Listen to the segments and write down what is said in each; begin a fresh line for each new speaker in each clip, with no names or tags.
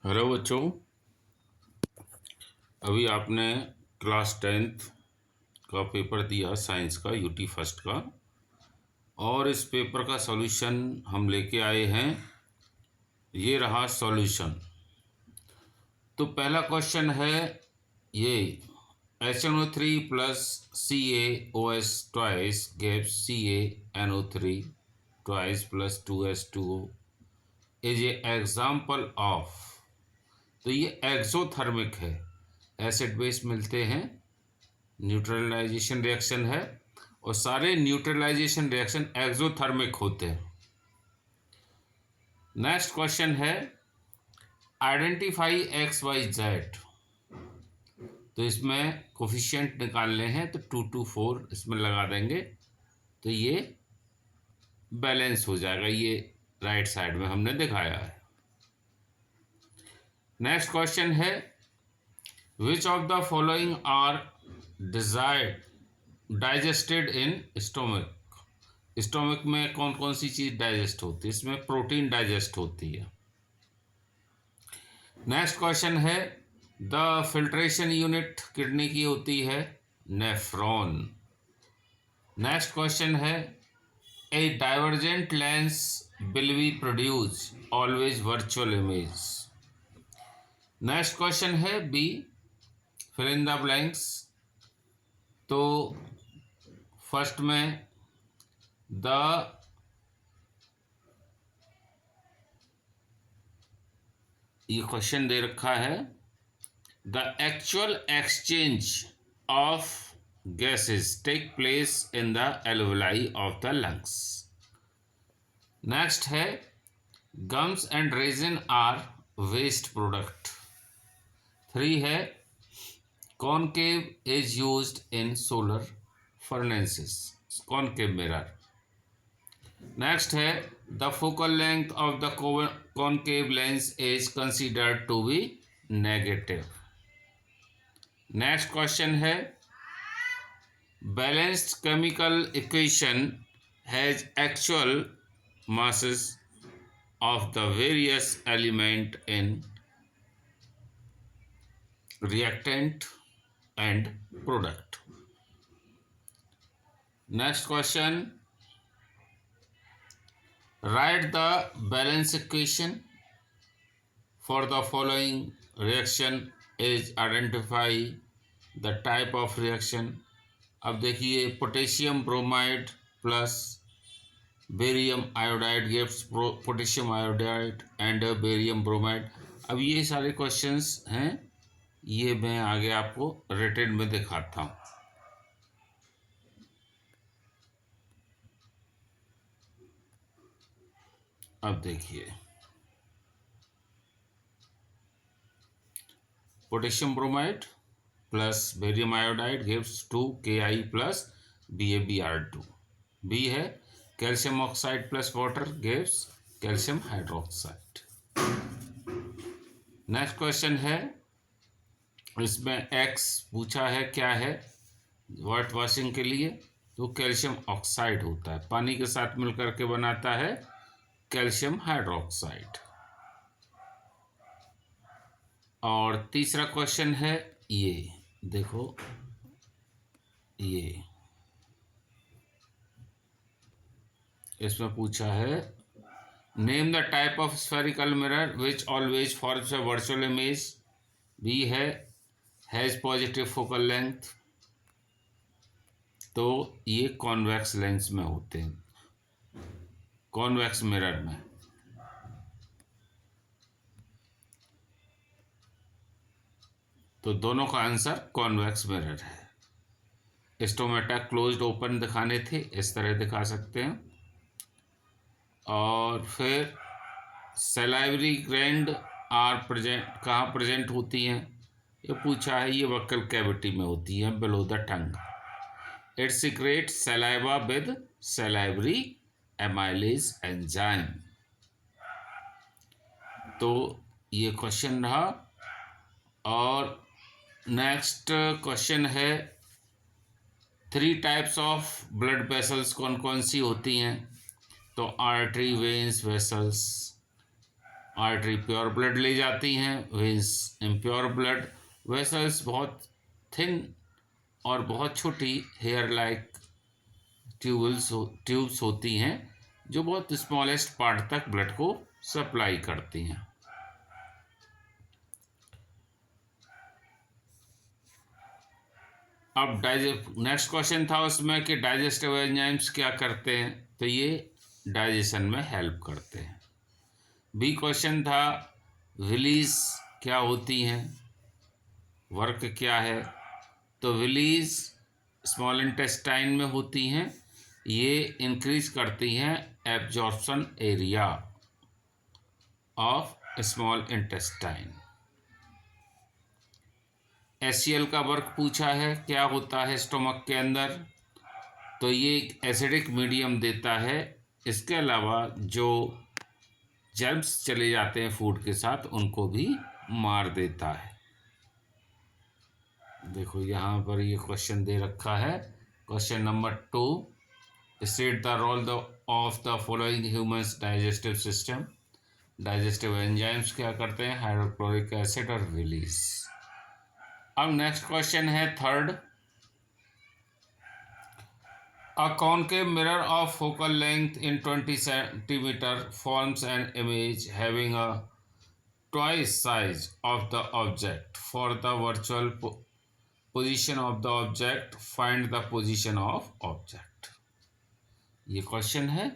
Hello बच्चों, अभी आपने क्लास 10th का पेपर दिया साइंस का यूटी फर्स्ट का। और इस पेपर का सॉल्यूशन हम लेके आए हैं। ये रहा सॉल्यूशन। तो पहला क्वेश्चन है ये, HNO3 plus CaOS twice gives CaNO3 twice plus 2H2O is a example of. तो ये एक्सोथर्मिक है, एसिड बेस मिलते हैं, न्यूट्रलाइजेशन रिएक्शन है और सारे न्यूट्रलाइजेशन रिएक्शन एक्सोथर्मिक होते हैं। नेक्स्ट क्वेश्चन है आइडेंटिफाई एक्स वाई जेड। तो इसमें कोफिशिएंट निकालने हैं तो 2 2 4 इसमें लगा देंगे तो ये बैलेंस हो जाएगा। ये राइट साइड में हमने दिखाया है। नेक्स्ट क्वेश्चन है which of the following are desired digested in stomach. Stomach में कौन कौन सी चीज डाइजेस्ट होती है? इसमें प्रोटीन डाइजेस्ट होती है। नेक्स्ट क्वेश्चन है द फिल्ट्रेशन यूनिट किडनी की होती है नेफ्रॉन। नेक्स्ट क्वेश्चन है a divergent lens will be produce always virtual image. Next question है B fill in the blanks. तो फर्स्ट में द ये क्वेश्चन दे रखा है the actual exchange of gases take place in the alveoli of the lungs. Next है gums and resin are waste product. 3 है concave is used in solar furnaces, concave mirror. Next है the focal length of the concave lens is considered to be negative. Next question है balanced chemical equation has actual masses of the various element in reactant and product. Next question, write the balance equation for the following reaction is identify the type of reaction। अब देखिए potassium bromide plus barium iodide gives potassium iodide and barium bromide. अब ये सारे questions हैं, ये मैं आगे आपको रिटन में दिखाता हूँ। अब देखिए potassium bromide plus barium iodide gives 2Ki plus BaBr2। B है calcium oxide plus water gives calcium hydroxide. Next question है, इसमें X पूछा है क्या है वाइट वॉशिंग के लिए, तो कैल्शियम ऑक्साइड होता है, पानी के साथ मिलकर के बनाता है कैल्शियम हाइड्रोक्साइड। और तीसरा क्वेश्चन है ये देखो, ये इसमें पूछा है name the type of spherical mirror which always forms a virtual image. B है हैज पॉजिटिव फोकल लेंथ। तो ये कॉन्वेक्स लेंस में होते हैं, कॉन्वेक्स मिरर में। तो दोनों का आंसर कॉन्वेक्स मिरर है। स्टोमेटा क्लोज्ड ओपन दिखाने थे, इस तरह दिखा सकते हैं। और फिर सलाइवरी ग्लैंड आर प्रेजेंट, कहाँ प्रेजेंट होती हैं ये पूछा है, ये वक्कल कैविटी में होती हैं below the tongue. It secret saliva with salivary amylase enzyme. तो ये क्वेश्चन रहा। और नेक्स्ट क्वेश्चन है 3 टाइप्स ऑफ ब्लड वेसल्स कौन कौन सी होती हैं, तो artery veins vessels. Artery pure blood ले जाती हैं, वेन्स इम्प्योर ब्लड। वेसल्स बहुत थिन और बहुत छोटी हेयर लाइक ट्यूब्स होती हैं जो बहुत स्मॉलेस्ट पार्ट तक ब्लड को सप्लाई करती हैं। अब नेक्स्ट क्वेश्चन था उसमें कि डाइजेस्टिव एंजाइम्स क्या करते हैं, तो ये डाइजेशन में हेल्प करते हैं। बी क्वेश्चन था विलीज क्या होती हैं, वर्क क्या है, तो विलीज स्मॉल इंटेस्टाइन में होती हैं। ये इंक्रीज करती हैं absorption area of small intestine. HCL का वर्क पूछा है, क्या होता है स्टोमक के अंदर, तो ये एक एसिडिक मीडियम देता है। इसके अलावा जो जर्म्स चले जाते हैं फूड के साथ उनको भी मार देता है। देखो यहाँ पर ये क्वेश्चन दे रखा है, question number 2, state the role of the following humans digestive system. Digestive enzymes क्या करते हैं, हाइड्रोक्लोरिक एसिड और विलीज। अब नेक्स्ट क्वेश्चन है third, a concave mirror of focal length in 20 centimetre forms an image having a twice size of the object. For the virtual position of the object, find the position of object. ये question है।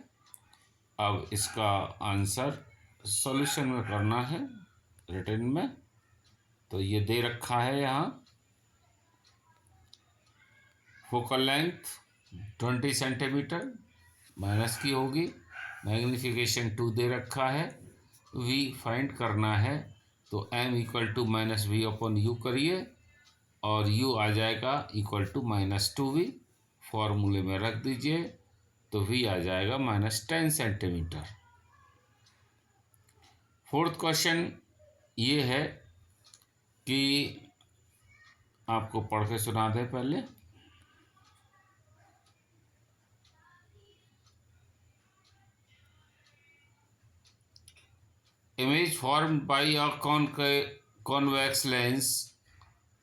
अब इसका answer solution में करना है return में, तो ये दे रखा है यहाँ, फोकल लेंथ 20 सेंटीमीटर माइनस की होगी, मैग्नीफिकेशन 2 दे रखा है, v फाइंड करना है, तो m equal to minus v upon u करिए और u आ जाएगा इक्वल टू -2v, फॉर्मूले में रख दीजिए तो v आ जाएगा -10 सेंटीमीटर। फोर्थ क्वेश्चन ये है कि आपको पढ़ के सुना दें पहले। Image formed by a convex lens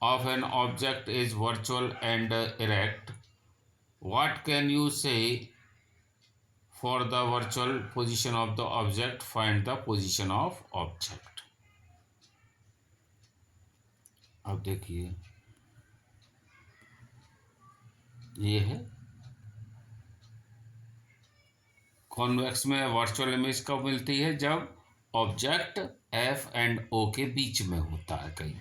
of an object is virtual and erect. What can you say for the virtual position of the object? Find the position of object. अब देखिए ये है कॉन्वेक्स में वर्चुअल इमेज कब मिलती है, जब object F and ओ के बीच में होता है कहीं,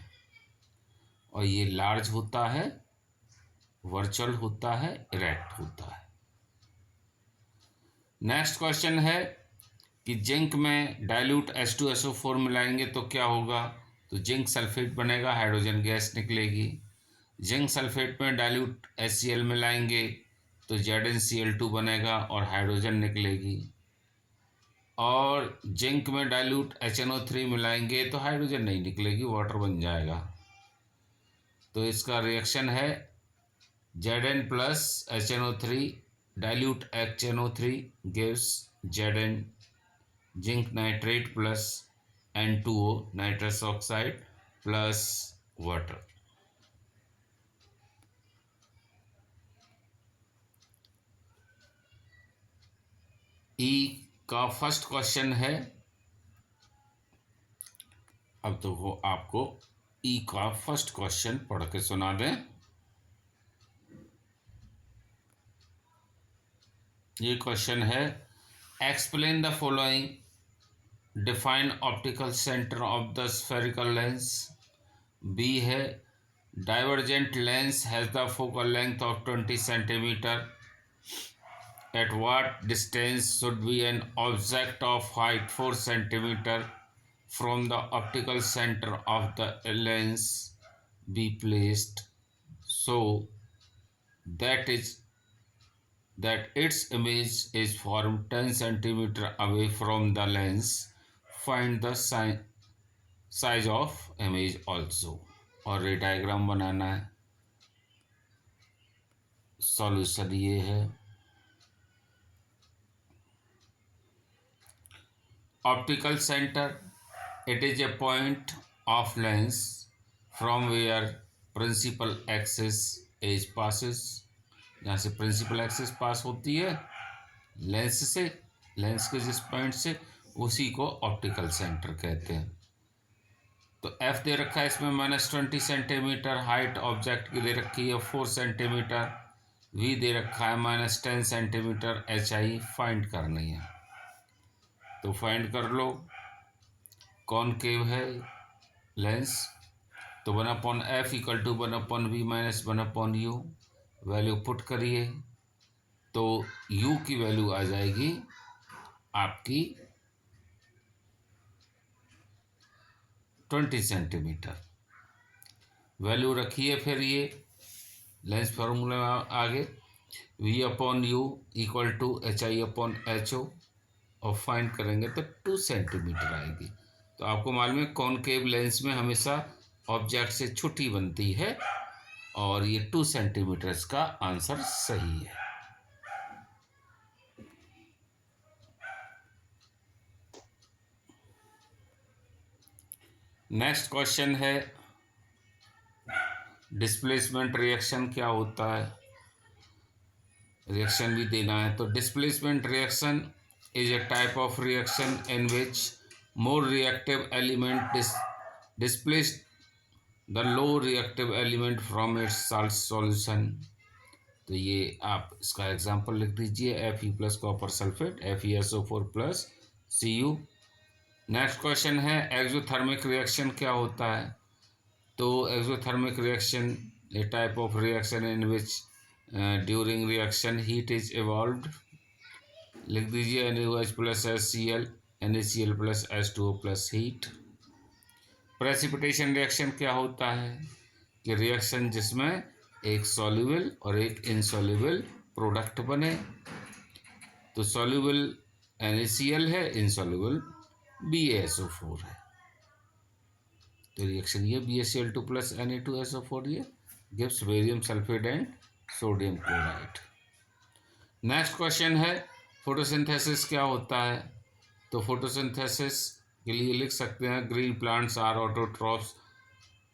और ये लार्ज होता है, वर्चुअल होता है, इरेक्ट होता है। नेक्स्ट क्वेश्चन है कि जिंक में डाइल्यूट H2SO4 मिलाएंगे तो क्या होगा, तो जिंक सल्फेट बनेगा, हाइड्रोजन गैस निकलेगी। जिंक सल्फेट में डाइल्यूट HCl मिलाएंगे तो ZnCl2 बनेगा और हाइड्रोजन निकलेगी। और जिंक में डाइल्यूट HNO3 मिलाएंगे तो हाइड्रोजन नहीं निकलेगी, वाटर बन जाएगा। तो इसका रिएक्शन है Zn plus HNO3 dilute HNO3 gives Zn zinc nitrate plus N2O nitrous oxide plus water. ई का फर्स्ट क्वेश्चन है, अब तो वो आपको ई का फर्स्ट क्वेश्चन पढ़ के सुना दें। ये क्वेश्चन है, explain the following, define optical centre of the spherical lens. B है divergent lens has the focal length of 20 centimetre. At what distance should be an object of height 4 centimeter from the optical center of the lens be placed so that its image is formed 10 centimeter away from the lens? Find the size of image also. और ये diagram बनाना है। Solution ये है, optical centre it is a point of lens from where principal axis as passes, जहाँ से principal axis pass होती है lens से, लेंस के जिस पॉइंट से, उसी को ऑप्टिकल सेंटर कहते हैं। तो एफ दे रखा है इसमें -20 सेंटीमीटर, हाइट ऑब्जेक्ट की दे रखी है 4 सेंटीमीटर, वी दे रखा है -10 सेंटीमीटर, एच आई फाइंड करनी है। तो फाइंड कर लो। कॉनकेव है लेंस, तो 1/f = 1/v - 1/u, value put करिए तो u की वैल्यू आ जाएगी आपकी 20 सेंटीमीटर। वैल्यू रखिए फिर ये लेंस फार्मूला आगे, v/u = hi/ho, और फाइंड करेंगे तो 2 सेंटीमीटर आएगी। तो आपको मालूम है कॉनकेव लेंस में हमेशा ऑब्जेक्ट से छोटी बनती है, और ये 2 सेंटीमीटर का आंसर सही है। नेक्स्ट क्वेश्चन है डिस्प्लेसमेंट रिएक्शन क्या होता है, रिएक्शन भी देना है। तो displacement reaction is a type of reaction in which more reactive element displace the low reactive element from its salt solution. तो ये आप इसका एग्जांपल लिख दीजिए, Fe+ copper sulphate, FeSO4+ Cu। Next question है एक्सोथर्मिक रिएक्शन क्या होता है। तो exothermic reaction A type of reaction in which during reaction heat is evolved. लिख दीजिए NaOH+ HCl, NaCl+ H2O+ heat. Precipitation reaction क्या होता है कि रिएक्शन जिसमें एक सॉल्युबल और एक इनसॉल्युबल प्रोडक्ट बने। तो सॉल्युबल NaCl है, इनसॉल्युबल BaSO4 है। तो रिएक्शन ये BaCl2+ Na2SO4 ये gives barium sulphate and sodium chloride. Next question है फोटोसिंथेसिस क्या होता है। तो फोटोसिंथेसिस के लिए लिख सकते हैं green plants are autotrophs,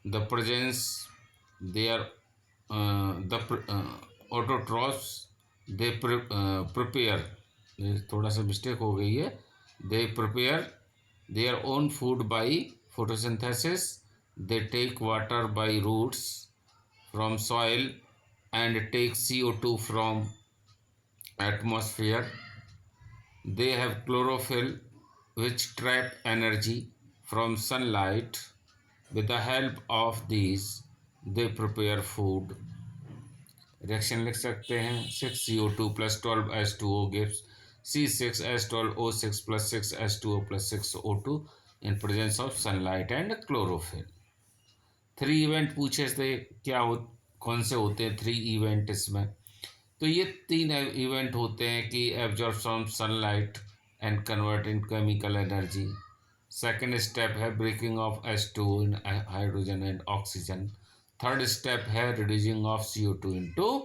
the presence they are autotrophs they prepare, थोड़ा सा मिस्टेक हो गई है, they prepare their own food by photosynthesis. They take water by roots from soil and take CO2 from atmosphere. They have chlorophyll which trap energy from sunlight. With the help of these they prepare food. Reaction लिख सकते हैं 6CO2 + 12H2O gives C6H12O6 + 6H2O + 6O2 in presence of sunlight and chlorophyll। 3 event पूछे थे क्या हो, कौन से होते हैं 3 इवेंट इसमें। तो ये 3 इवेंट होते हैं कि absorption sunlight and convert in chemical energy. Second step है breaking of H2O in hydrogen and oxygen. Third step है reducing of CO2 into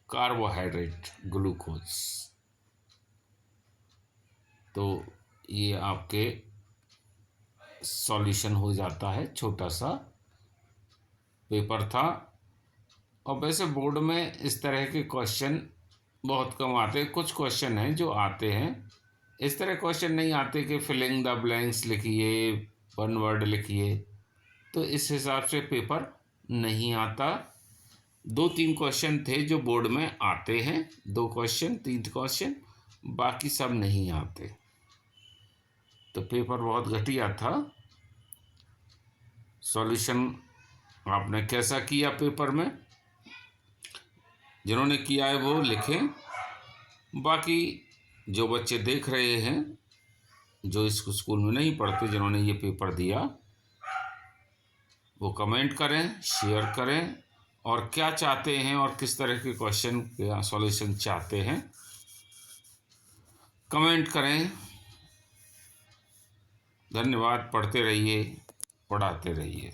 carbohydrate glucose. तो ये आपके सॉल्यूशन हो जाता है, छोटा सा पेपर था। और वैसे बोर्ड में इस तरह के क्वेश्चन बहुत कम आते हैं, कुछ क्वेश्चन हैं जो आते हैं। इस तरह क्वेश्चन नहीं आते कि फिलिंग द ब्लैंक्स लिखिए, 1 वर्ड लिखिए, तो इस हिसाब से पेपर नहीं आता। 2-3 क्वेश्चन थे जो बोर्ड में आते हैं, 2 क्वेश्चन 3 क्वेश्चन, बाकी सब नहीं आते। तो पेपर बहुत घटिया था। सॉल्यूशन आपने कैसा किया पेपर में, जिन्होंने किया है वो लिखें। बाकी जो बच्चे देख रहे हैं, जो इस स्कूल में नहीं पढ़ते, जिन्होंने ये पेपर दिया, वो कमेंट करें, शेयर करें, और क्या चाहते हैं और किस तरह के क्वेश्चन का सॉल्यूशन चाहते हैं कमेंट करें। धन्यवाद। पढ़ते रहिए, पढ़ाते रहिए।